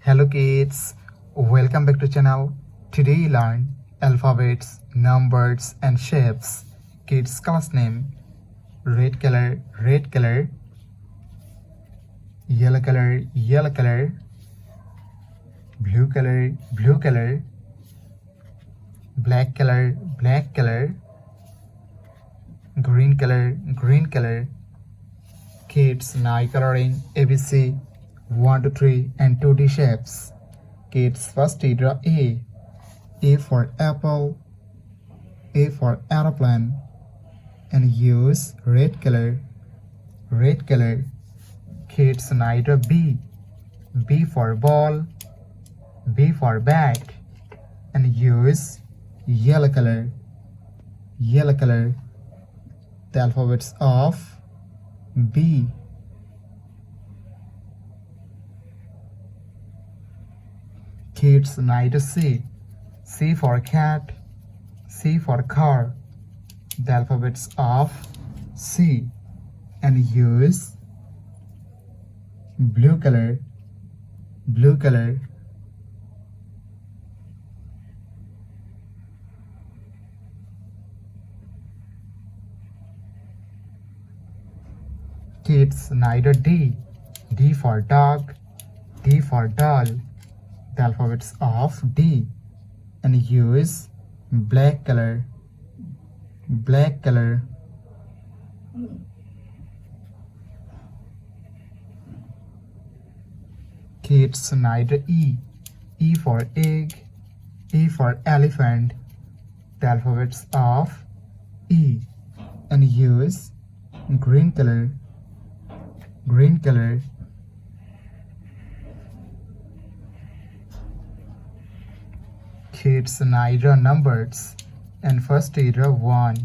Hello kids, welcome back to channel. Today you learn alphabets, numbers and shapes. Kids class name red color, yellow color, blue color, black color, green color. Kids now coloring ABC 1 to 3 and 2D shapes. Kids first draw A. A for apple, A for aeroplane, and use red color. Kids now draw B. B for ball, B for bat, and use yellow color. The alphabets of B. Kids now draw C. C for cat, C for car. The alphabets of C, and use blue color. Kids now draw D. D for dog, D for doll. The alphabets of D, and use black color. Kids now draw E. E for egg, E for elephant. The alphabets of E, and use green color. Kids now draw numbers, and first draw 1.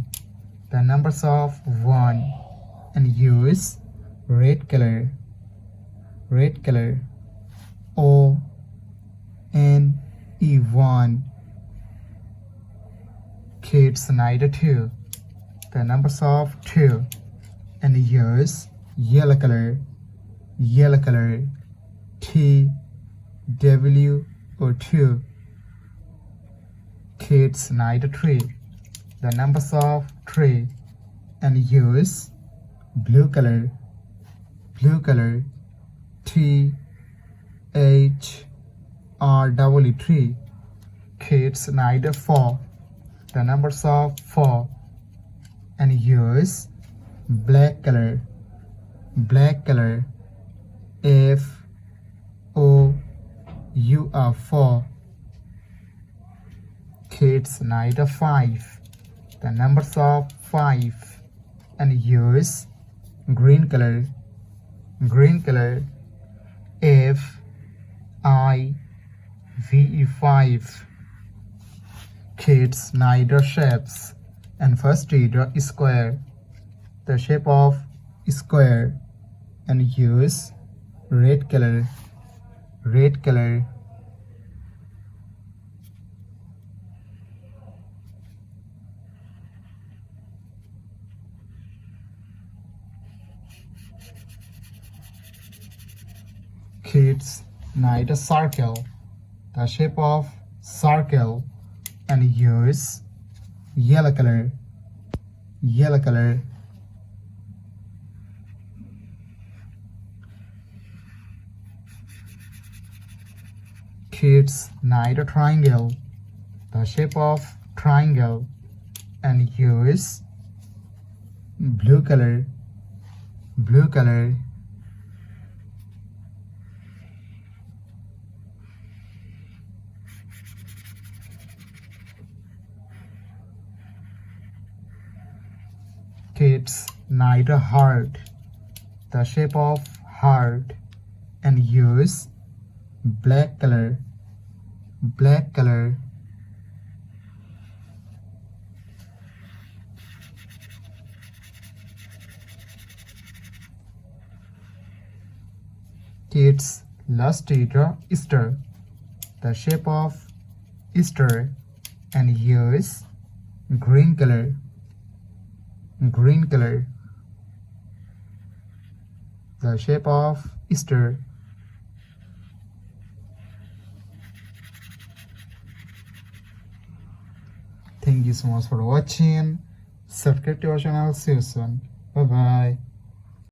The numbers of 1, and use red color. O N E 1. Kids now draw 2. The numbers of 2, and use yellow color. T W O 2. Kids now draw 3. The numbers of 3, and use blue color. T H R W 3. Kids now draw 4. The numbers of 4, and use black color. F O U R 4. Kids now draw 5. The numbers of 5, and use green color. F I V E 5. Kids now draw shapes, and first draw square. The shape of square, and use red color. Kids now draw circle. The shape of circle, and use yellow color. Kids now draw triangle. The shape of triangle, and use blue color. Kids now draw heart. The shape of heart, and use black color. Kids last draw star. The shape of star, and use green color. The shape of star. Thank you so much for watching. Subscribe to our channel. See you soon. Bye bye.